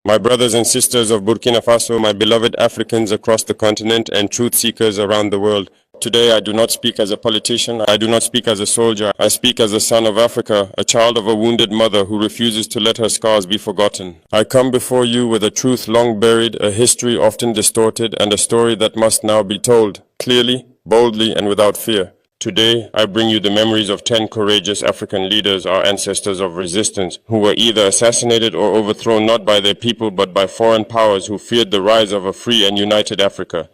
My brothers and sisters of Burkina Faso, my beloved Africans across the continent and truth seekers around the world. Today I do not speak as a politician, I do not speak as a soldier, I speak as a son of Africa, a child of a wounded mother who refuses to let her scars be forgotten. I come before you with a truth long buried, a history often distorted, and a story that must now be told, clearly, boldly, and without fear. Today, I bring you the memories of 10 courageous African leaders, our ancestors of resistance, who were either assassinated or overthrown not by their people but by foreign powers who feared the rise of a free and united Africa.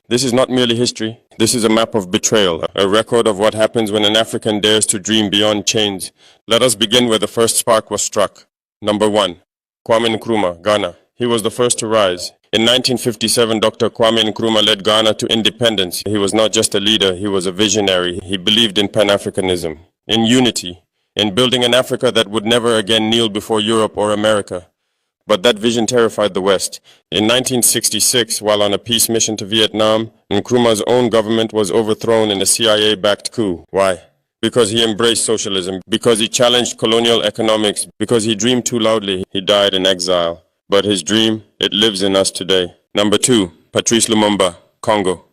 This is not merely history. This is a map of betrayal, a record of what happens when an African dares to dream beyond chains. Let us begin where the first spark was struck. Number 1. Kwame Nkrumah, Ghana. He was the first to rise. In 1957, Dr. Kwame Nkrumah led Ghana to independence. He was not just a leader, he was a visionary. He believed in Pan-Africanism, in unity, in building an Africa that would never again kneel before Europe or America. But that vision terrified the West. In 1966, while on a peace mission to Vietnam, Nkrumah's own government was overthrown in a CIA-backed coup. Why? Because he embraced socialism, because he challenged colonial economics, because he dreamed too loudly. He died in exile. But his dream, it lives in us today. Number 2, Patrice Lumumba, Congo.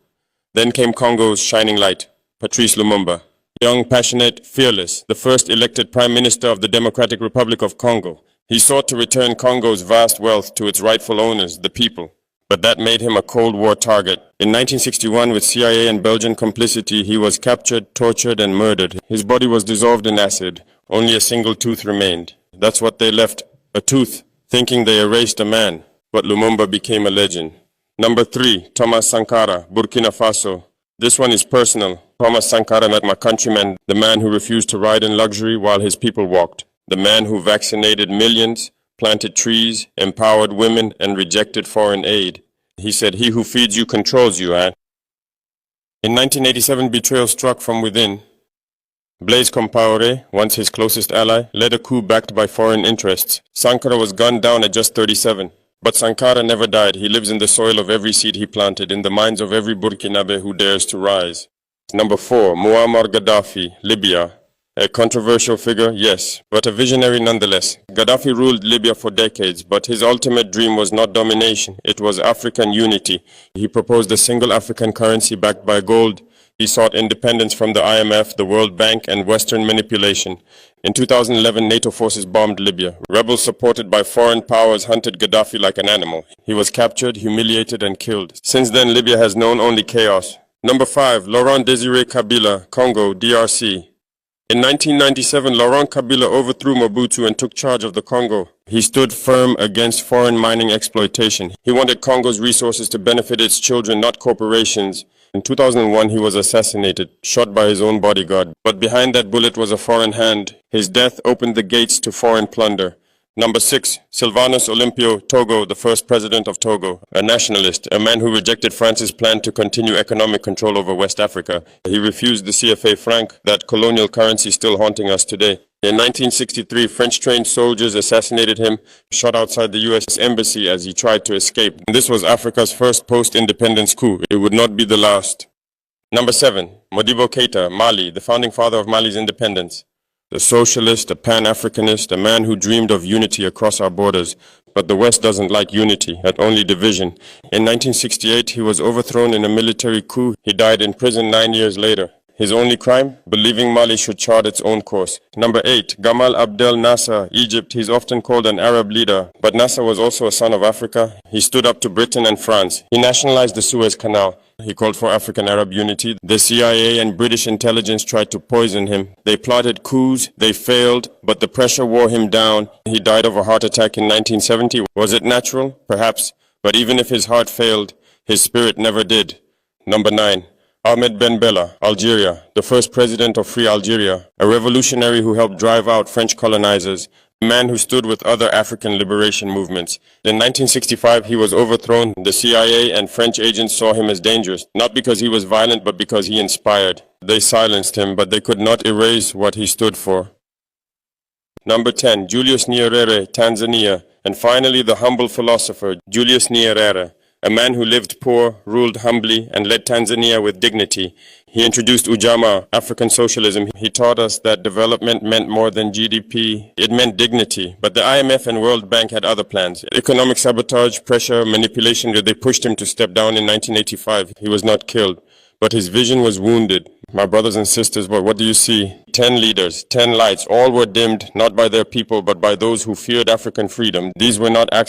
Then came Congo's shining light, Patrice Lumumba. Young, passionate, fearless, the first elected Prime Minister of the Democratic Republic of Congo. He sought to return Congo's vast wealth to its rightful owners, the people. But that made him a Cold War target. In 1961, with CIA and Belgian complicity, he was captured, tortured, and murdered. His body was dissolved in acid. Only a single tooth remained. That's what they left, a tooth, thinking they erased a man. But Lumumba became a legend. Number 3, Thomas Sankara, Burkina Faso. This one is personal. Thomas Sankara met my countryman, the man who refused to ride in luxury while his people walked. The man who vaccinated millions, planted trees, empowered women, and rejected foreign aid. He said, "He who feeds you controls you, eh?" In 1987, betrayal struck from within. Blaise Compaoré, once his closest ally, led a coup backed by foreign interests. Sankara was gunned down at just 37. But Sankara never died. He lives in the soil of every seed he planted, in the minds of every Burkinabe who dares to rise. Number 4, Muammar Gaddafi, Libya. A controversial figure, yes, but a visionary nonetheless. Gaddafi ruled Libya for decades, but his ultimate dream was not domination, it was African unity. He proposed a single African currency backed by gold. He sought independence from the IMF, the World Bank, and Western manipulation. In 2011, NATO forces bombed Libya. Rebels supported by foreign powers hunted Gaddafi like an animal. He was captured, humiliated, and killed. Since then, Libya has known only chaos. Number 5, Laurent Désiré Kabila, Congo, DRC. In 1997, Laurent Kabila overthrew Mobutu and took charge of the Congo. He stood firm against foreign mining exploitation. He wanted Congo's resources to benefit its children, not corporations. In 2001, he was assassinated, shot by his own bodyguard. But behind that bullet was a foreign hand. His death opened the gates to foreign plunder. Number 6, Sylvanus Olympio, Togo, the first president of Togo, a nationalist, a man who rejected France's plan to continue economic control over West Africa. He refused the CFA franc, that colonial currency still haunting us today. In 1963, French-trained soldiers assassinated him, shot outside the U.S. embassy as he tried to escape. This was Africa's first post-independence coup. It would not be the last. Number 7, Modibo Keita, Mali, the founding father of Mali's independence. The socialist, a Pan-Africanist, a man who dreamed of unity across our borders. But the West doesn't like unity, but only division. In 1968, he was overthrown in a military coup. He died in prison 9 years later. His only crime? Believing Mali should chart its own course. Number 8, Gamal Abdel Nasser, Egypt. He's often called an Arab leader, but Nasser was also a son of Africa. He stood up to Britain and France. He nationalized the Suez Canal. He called for African-Arab unity. The CIA and British intelligence tried to poison him. They plotted coups. They failed, but the pressure wore him down. He died of a heart attack in 1970. Was it natural? Perhaps. But even if his heart failed, his spirit never did. Number 9. Ahmed Ben Bella, Algeria, the first president of Free Algeria, a revolutionary who helped drive out French colonizers, a man who stood with other African liberation movements. In 1965, he was overthrown. The CIA and French agents saw him as dangerous, not because he was violent, but because he inspired. They silenced him, but they could not erase what he stood for. Number 10, Julius Nyerere, Tanzania, and finally the humble philosopher, Julius Nyerere, a man who lived poor, ruled humbly, and led Tanzania with dignity. He introduced Ujamaa, African socialism. He taught us that development meant more than GDP. It meant dignity. But the IMF and World Bank had other plans. Economic sabotage, pressure, manipulation. They pushed him to step down in 1985. He was not killed, but his vision was wounded. My brothers and sisters, but what do you see? 10 leaders, 10 lights, all were dimmed not by their people, but by those who feared African freedom. These were not acts